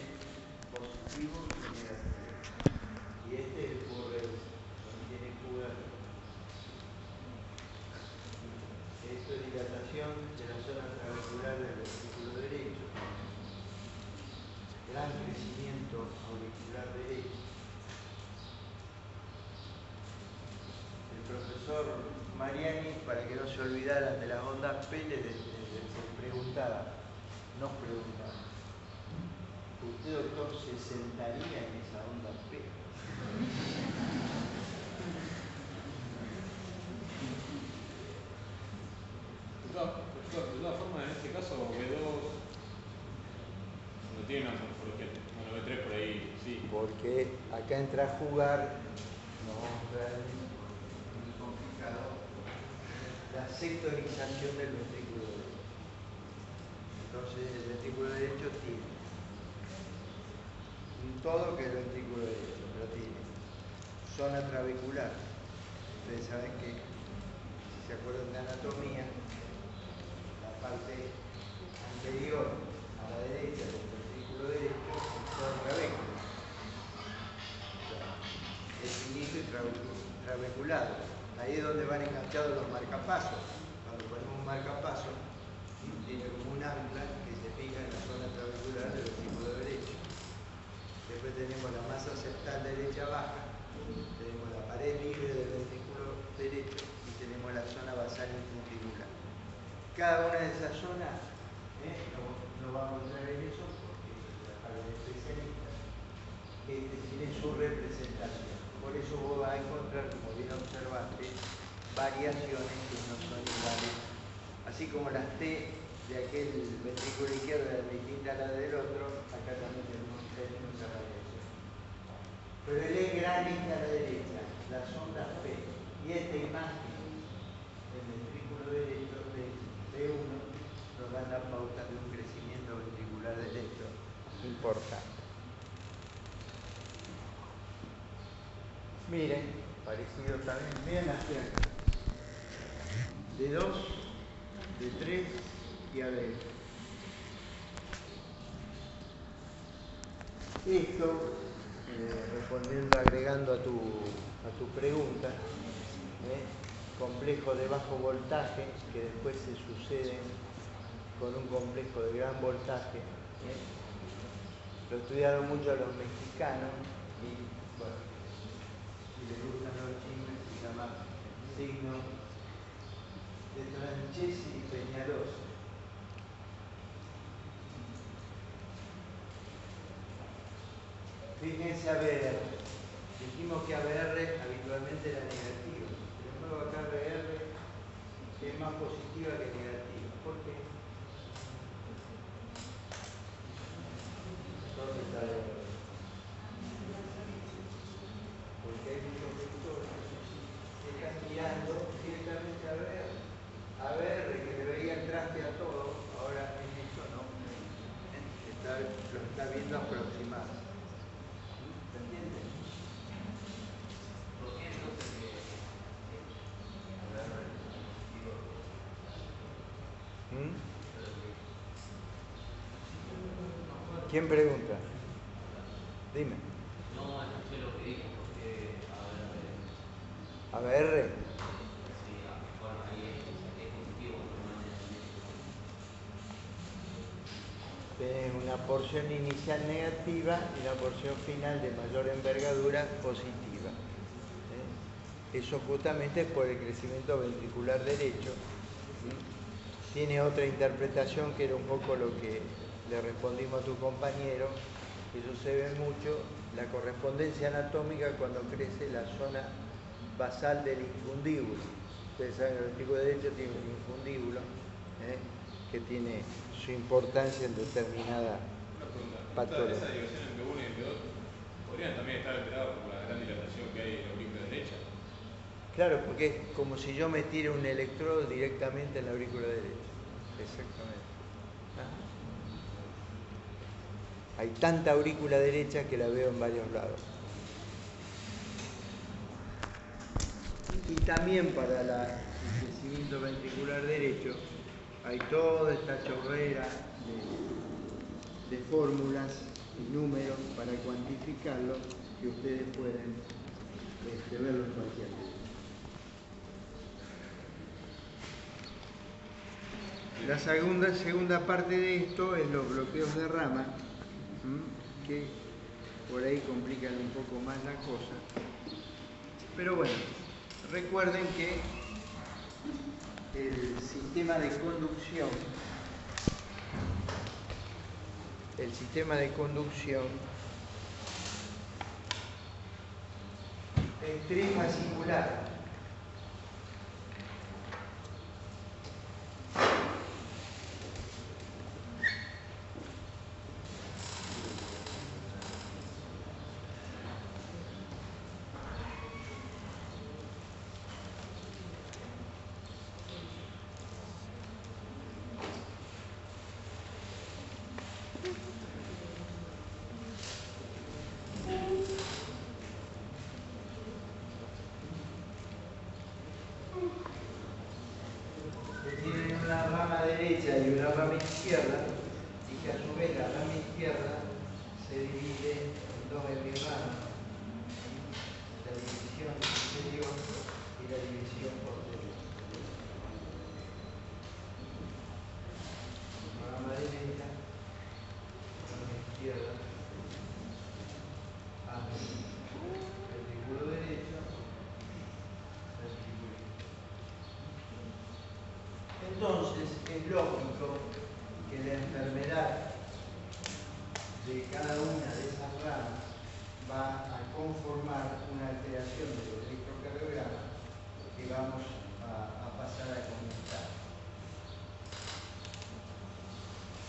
positivo y negativo. Y este es el QRS, donde tiene QR. Esto es dilatación de la zona trabecular del ventrículo derecho. Gran crecimiento auricular derecho. El profesor Mariani, para que no se olvidaran de las ondas P, les preguntaba, nos preguntaba, ¿usted, doctor, se sentaría en esa onda P? De todas formas, en este caso, B2 no tiene una morfología. Bueno, B3 por ahí sí. Porque acá entra a jugar, no vamos a ver, muy complicado, la sectorización del ventrículo derecho. Entonces el ventrículo derecho tiene un todo que es el ventrículo derecho, pero tiene zona trabecular. Ustedes saben que, si se acuerdan de anatomía, la parte anterior a la derecha del ventrículo derecho es todo trabéculo. Definido y trabeculado. Ahí es donde van enganchados los marcapasos. Cuando ponemos un marcapaso, tiene como un ancla que se fija en la zona trabecular del ventrículo derecho. Después tenemos la masa septal derecha baja, tenemos la pared libre del ventrículo derecho y tenemos la zona basal infundibular. Cada una de esas zonas, no vamos a entrar en eso porque es la parte de especialistas, tiene su representación. Por eso vos vas a encontrar, como bien observaste, variaciones que no son iguales. Así como las T de aquel ventrículo izquierdo era distinta a la del otro, acá también tenemos esa variación. Pero el E grande está a la derecha, las ondas P. Y esta imagen del ventrículo derecho de P1 nos dan la pauta de un crecimiento ventricular derecho importante. Miren, parecido también, miren las piernas. De 2, de 3 y a ver. Esto, respondiendo, agregando a tu pregunta, complejo de bajo voltaje que después se suceden con un complejo de gran voltaje. Lo estudiaron mucho los mexicanos y, bueno, si les gustan los chismes, se llama signo de Tranchesi y Peñalosa. Fíjense ABR. Dijimos que ABR habitualmente era negativo. Pero acá ABR es más positiva que negativa. ¿Por qué? ¿Dónde está ABR? Porque hay muchos vectores que están mirando directamente a ABR. ABR que debería entrarte a todo, ahora en esto no. Lo está viendo aproximado. ¿Se entiende? ¿Por qué entonces ¿Quién pregunta? Dime. no escuché lo que dijo? Porque ABR. sí, bueno, ahí es positivo, Tenés una porción inicial negativa y una porción final de mayor envergadura positiva. Eso justamente es por el crecimiento ventricular derecho. Tiene otra interpretación que era un poco lo que le respondimos a tu compañero, que eso se ve mucho, la correspondencia anatómica cuando crece la zona basal del infundíbulo. Ustedes saben que el ventrículo derecho tiene un infundíbulo, que tiene su importancia en determinada patología. Esa división entre 1 y entre 2 podrían también estar alterados por la gran dilatación que hay en la aurícula derecha. derecha. Claro, porque es como si yo me tire un electrodo directamente en la aurícula derecha. Exactamente. Hay tanta aurícula derecha que la veo en varios lados. Y también para el crecimiento ventricular derecho hay toda esta chorrera de fórmulas y números para cuantificarlo que ustedes pueden verlo en cualquier lugar. La segunda parte de esto es los bloqueos de rama, que por ahí complican un poco más la cosa. Pero bueno, recuerden que el sistema de conducción es trifascicular. Tienen una rama derecha y una rama izquierda, y que a su vez la rama izquierda se divide en dos hemiramas, la división superior y la división posterior. Rama derecha, rama izquierda, ventrículo derecho, ventrículo izquierdo. Entonces es lógico que la enfermedad de cada una de esas ramas va a conformar una alteración del electrocardiograma que vamos a pasar a comentar.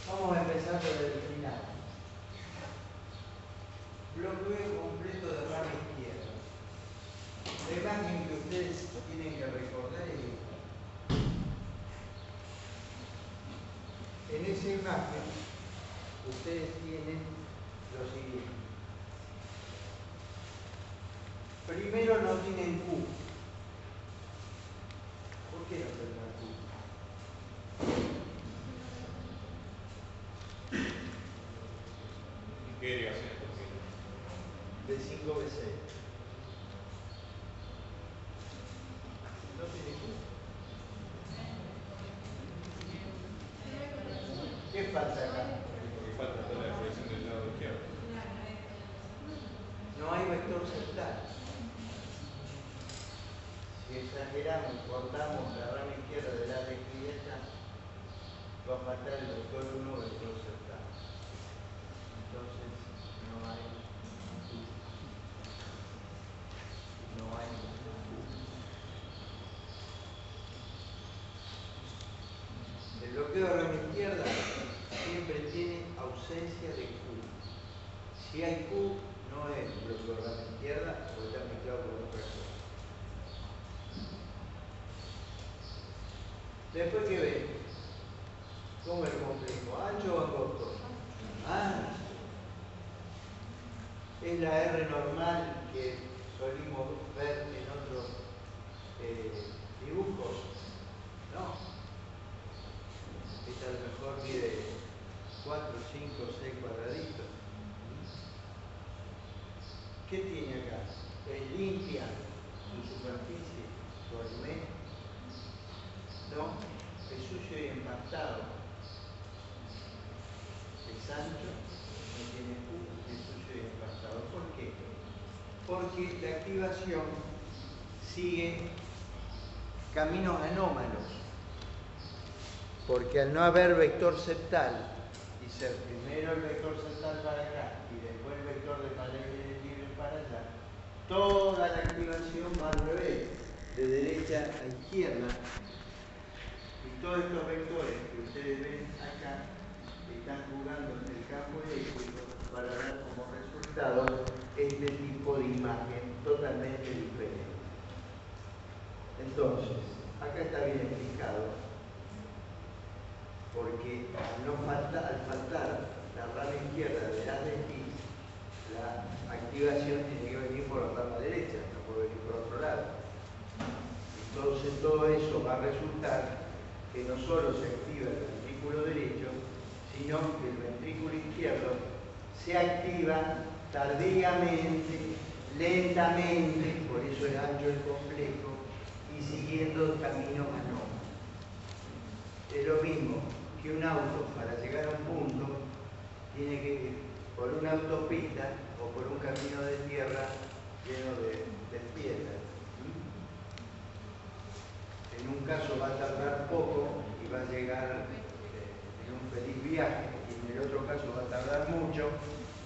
Vamos a empezar por el final. Bloqueo completo de rama izquierda. La imagen que ustedes tienen que recordar es esta. En esa imagen, ustedes tienen lo siguiente. Primero no tienen Q. ¿Por qué no tendrán Q? ¿Y qué derivación es De 5B6. No tiene Q. ¿Qué falta acá? Porque falta toda la proyección del lado izquierdo. No hay vector septal. Si exageramos, cortamos la rama izquierda de la derecha, va a faltar el vector 1 vector septal. Entonces, no hay Q. No hay Q. El bloqueo de rama izquierda siempre tiene ausencia de Q. Si hay Q, no es bloqueo de rama izquierda o está mezclado con otra cosa. Después que ven, ¿cómo es complejo? ¿Ancho o angosto? Ancho. Es la R normal que solimos ver en otros dibujos. No. Esta a lo mejor mide 4, 5, 6 cuadraditos. ¿Qué tiene acá? Es limpia su superficie, su alimento. No, es sucio y empastado. Es ancho, no tiene Q, es sucio y empastado. ¿Por qué? Porque la activación sigue caminos anómalos. Porque al no haber vector septal, y ser primero el vector septal para acá y después el vector de pared libre para allá, toda la activación va al revés, de derecha a izquierda. Y todos estos vectores que ustedes ven acá están jugando en el campo eléctrico para dar como resultado este tipo de imagen totalmente diferente. Entonces, acá está bien explicado, porque al faltar la rama izquierda de la X, la activación tiene que venir por la rama derecha, no puede venir por otro lado. Entonces todo eso va a resultar que no solo se activa el ventrículo derecho, sino que el ventrículo izquierdo se activa tardíamente, lentamente, por eso el ancho es complejo, y siguiendo caminos anómalos. Es lo mismo que un auto para llegar a un punto tiene que ir por una autopista o por un camino de tierra lleno de piedras. En un caso va a tardar poco y va a llegar en un feliz viaje, y en el otro caso va a tardar mucho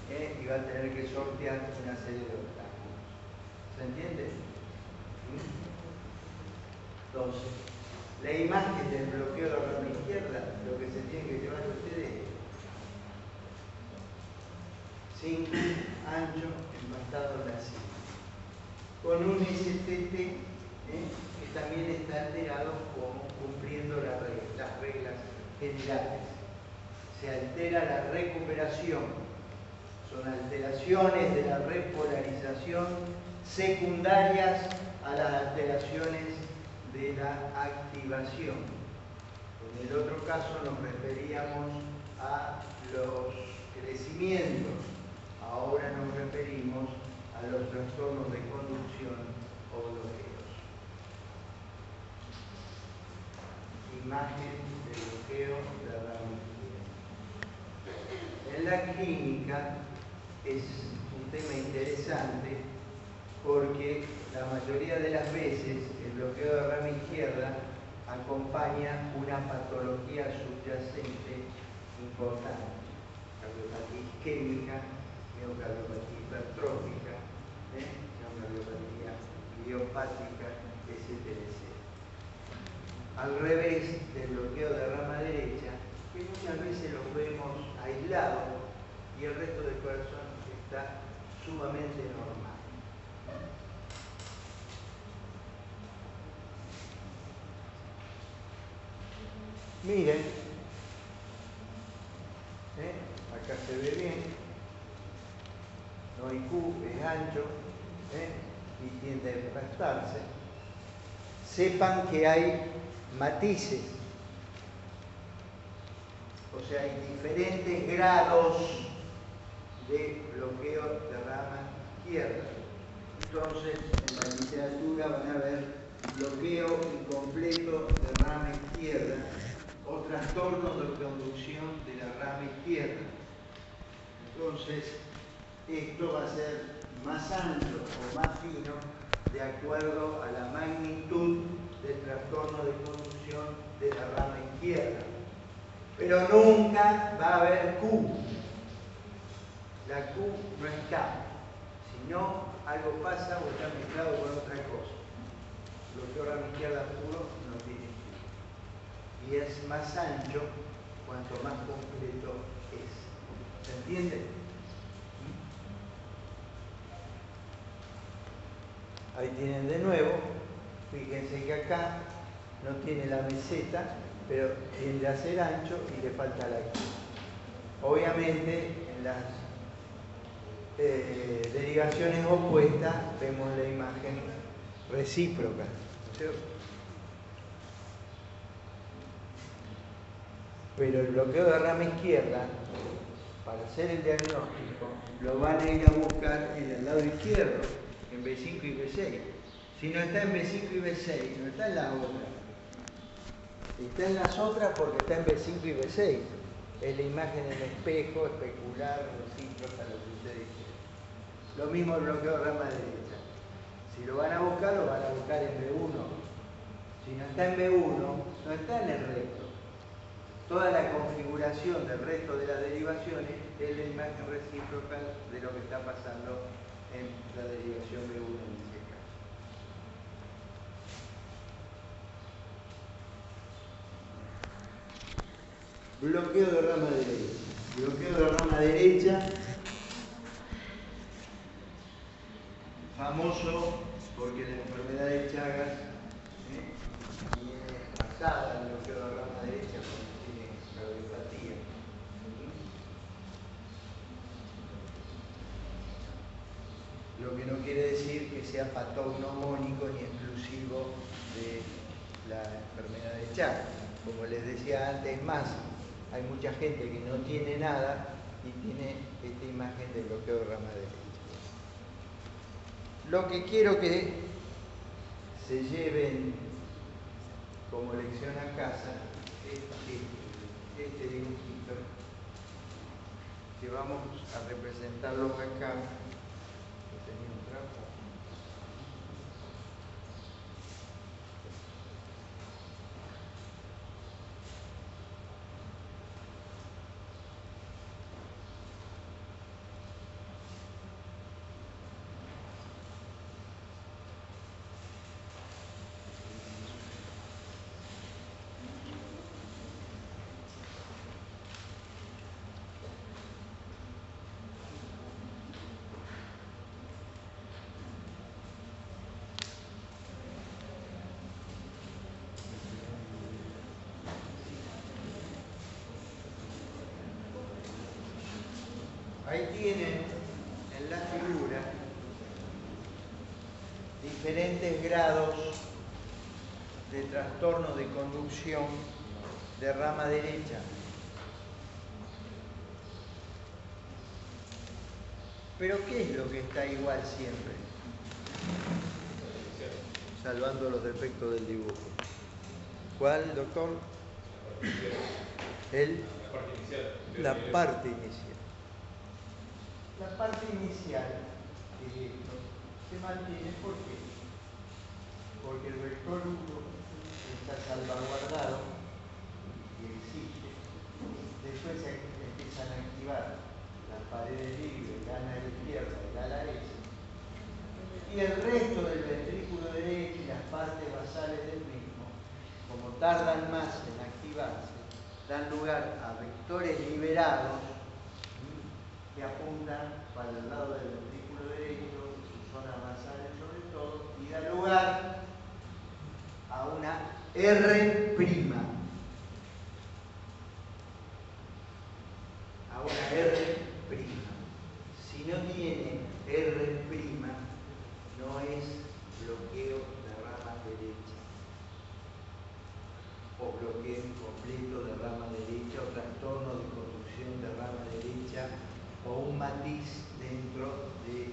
y va a tener que sortear una serie de obstáculos. ¿Se entiende? Entonces, la imagen del bloqueo de la rama izquierda, lo que se tiene que llevar ustedes, sin ancho empastado en la cima, con un STT que también está alterado como cumpliendo las reglas generales. Se altera la recuperación, son alteraciones de la repolarización secundarias a las alteraciones de la activación. En el otro caso nos referíamos a los crecimientos, ahora nos referimos a los trastornos de conducción o bloqueos. Imagen de bloqueo de la rama izquierda. En la clínica es un tema interesante porque la mayoría de las veces el bloqueo de rama izquierda acompaña una patología subyacente importante, cardiopatía isquémica, miocardiopatía hipertrófica, miocardiopatía idiopática, etc. Al revés del bloqueo de rama derecha, que muchas veces lo vemos aislado y el resto del corazón está sumamente normal. Miren, acá se ve bien, no hay Q, es ancho y tiende a empastarse. Sepan que hay matices, o sea, hay diferentes grados de bloqueo de rama izquierda. Entonces, en la literatura van a ver bloqueo incompleto de rama izquierda o trastorno de conducción de la rama izquierda. Entonces, esto va a ser más ancho o más fino de acuerdo a la magnitud del trastorno de conducción de la rama izquierda. Pero nunca va a haber Q. La Q no está, sino algo pasa o está mezclado con otra cosa. Bloqueo de rama izquierda puro no tiene Q. Y es más ancho cuanto más completo es. ¿Se entiende? Ahí tienen de nuevo, fíjense que acá no tiene la meseta, pero tiende a ser ancho y le falta la Q. Obviamente en las derivaciones opuestas vemos la imagen recíproca, ¿no es cierto? Pero el bloqueo de rama izquierda, para hacer el diagnóstico, lo van a ir a buscar en el lado izquierdo, en B5 y B6. Si no está en B5 y B6, no está en la otra. Está en las otras porque está en B5 y B6. Es la imagen en espejo, especular, recíproca, lo que ustedes quieran. Lo mismo el bloqueo de rama derecha. Si lo van a buscar en B1. Si no está en B1, no está en el resto. Toda la configuración del resto de las derivaciones es la imagen recíproca de lo que está pasando en la derivación B1 en este caso. Bloqueo de rama derecha. Bloqueo de rama derecha, famoso porque la enfermedad de Chagas afectada el bloqueo de rama derecha cuando tiene cardiopatía. Lo que no quiere decir que sea patognomónico ni exclusivo de la enfermedad de Chagas. Como les decía antes, más, hay mucha gente que no tiene nada y tiene esta imagen de bloqueo de rama derecha. Lo que quiero que se lleven como lección a casa es este dibujito, que vamos a representarlo acá. Tenía un trapo. Ahí tienen en la figura diferentes grados de trastorno de conducción de rama derecha. Pero ¿qué es lo que está igual siempre? Salvando los defectos del dibujo. ¿Cuál, doctor? La parte inicial. La parte inicial de esto se mantiene, ¿por qué? Porque el vector 1 está salvaguardado y existe. Después se empiezan a activar las paredes libres, el ala izquierda, el ala derecha. Y el resto del ventrículo derecho y las partes basales del mismo, como tardan más en activarse, dan lugar a vectores liberados que apuntan para el lado del ventrículo derecho, sus zonas basales sobre todo, y da lugar a una R'. A una R'. Si no tiene R', no es bloqueo de rama derecha, o bloqueo incompleto de rama derecha, o trastorno de conducción de rama derecha, o un matiz dentro de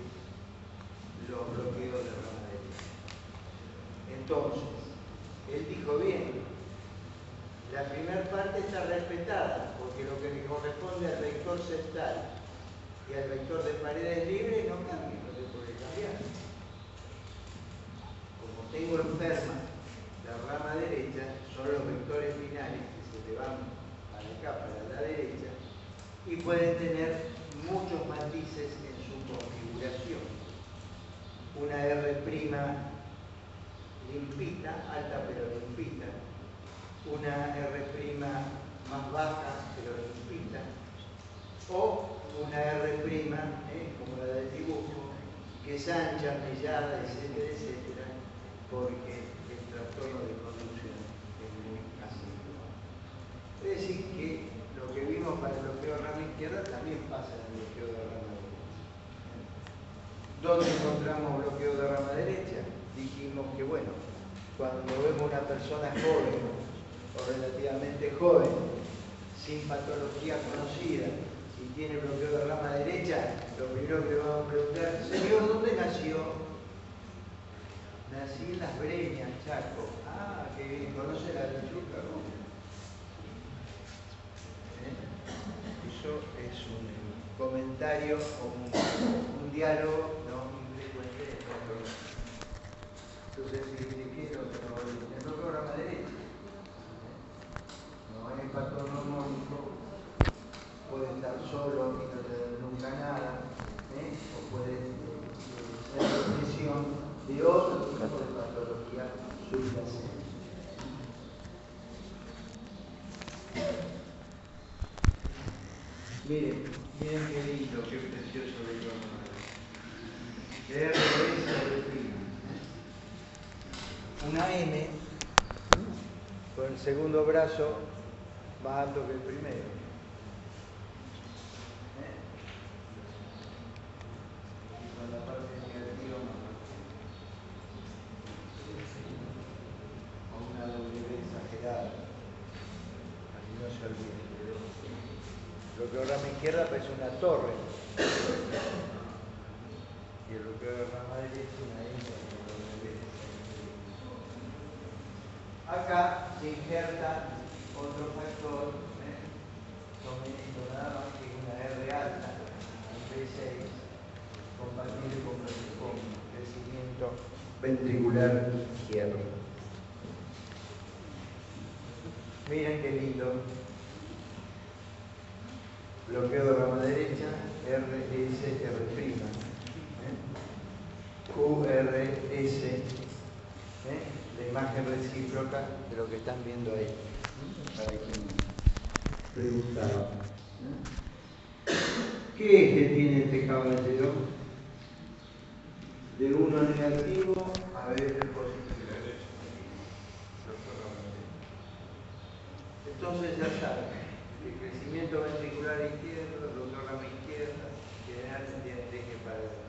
los bloqueos de rama derecha. Entonces, él dijo bien, la primera parte está respetada, porque lo que le corresponde al vector septal y al vector de paredes libres no cambia, no se puede cambiar. Como tengo enferma la rama derecha, son los vectores finales que se le van para acá, para la derecha, y pueden tener muchos matices en su configuración. Una R' limpita, alta pero limpita, una R' más baja pero limpita, o una R', como la del dibujo, que es ancha, mellada, etcétera, etcétera, porque el trastorno de conducción es muy acentuado. Es decir, que lo que vimos para el bloqueo de rama izquierda también pasa en el bloqueo de rama derecha. ¿Dónde encontramos bloqueo de rama derecha? Dijimos que, bueno, cuando vemos una persona joven o relativamente joven, sin patología conocida, y tiene bloqueo de rama derecha, lo primero que le vamos a preguntar, señor, ¿dónde nació? Nací en Las Breñas, Chaco. Ah, qué bien, ¿conoce la lechuga? Eso es un comentario o un diálogo no infrecuente en nuestro grupo. Entonces, si le quiero, el bloqueo de rama derecha no es patognomónico, puede estar solo y no tener nunca nada, o puede ser expresión de otro tipo de patología subyacente. Miren qué lindo, qué precioso de R sobre prima. Una M con el segundo brazo más alto que el primero. Y con la parte negativa más alta. O una W exagerada. Así no se olvide. El bloqueograma izquierda parece una torre. Y el bloqueograma derecho una isla de W. Acá se injerta otro factor, conveniente nada más que una R alta, un B6, compatible con crecimiento ventricular izquierdo. Miren qué lindo. Bloqueo de rama derecha, RSR', QRS, la imagen recíproca de lo que están viendo ahí. Para quien preguntaba. ¿Qué eje tiene este caballero? De 1 negativo a B positivo. Entonces ya saben, el crecimiento ventricular izquierdo, el bloqueograma izquierda, generalmente tiene eje paralelo.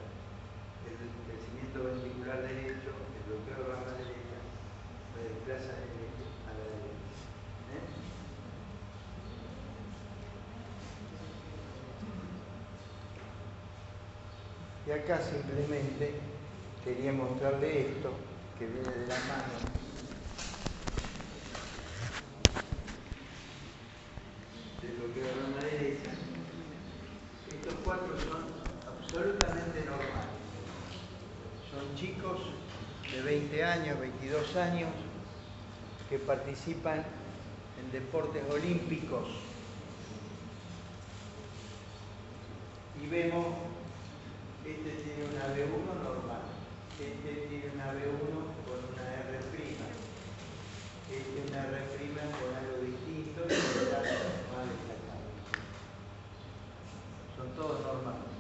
El crecimiento ventricular derecho, el bloqueograma derecha, se desplaza el eje a la derecha. Y acá simplemente quería mostrarle esto, que viene de la mano. Del bloqueograma derecha. Estos cuatro son absolutamente normales. Son chicos de 20 años, 22 años, que participan en deportes olímpicos. Y vemos, este tiene una B1 normal, este tiene una B1 con una R', este una R' con algo distinto y otra más destacado. Son todos normales.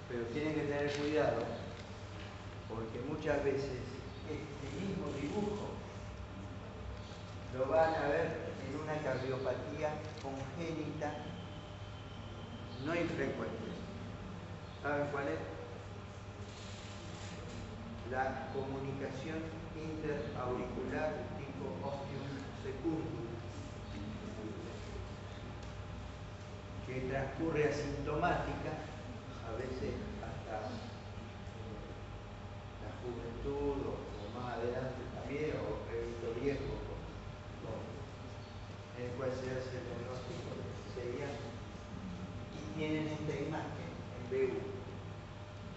Pero tienen que tener cuidado, porque muchas veces este mismo dibujo lo van a ver en una cardiopatía congénita no infrecuente. ¿Saben cuál es? La comunicación interauricular tipo ostium secundum, que transcurre asintomática, a veces hasta la juventud o más adelante también, o el viejo, en el cual se hace el diagnóstico sería, y tienen esta imagen en B1.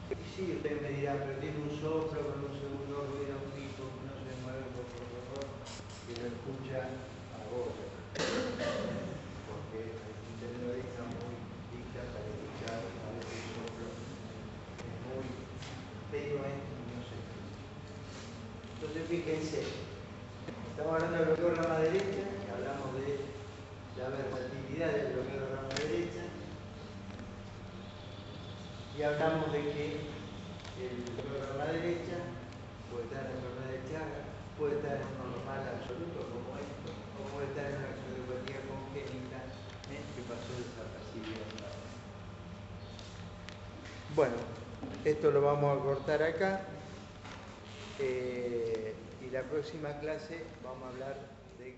Y sí, usted me dirá, pero tiene un soplo con un segundo ruido fijo que no se mueve por favor, que lo escucha a vos. Porque hay que tener una oreja muy lista para escuchar a veces el soplo. Es muy tenue, no sé. Entonces fíjense, estamos hablando del bloqueograma derecha, y hablamos de la versatilidad del bloqueograma derecha. Y hablamos de que el bloqueograma derecha puede estar en enfermedad de Chagas, puede estar en un normal absoluto como esto, o puede estar en una cardiopatía congénita que pasó desapercibida. Bueno, esto lo vamos a cortar acá y la próxima clase vamos a hablar de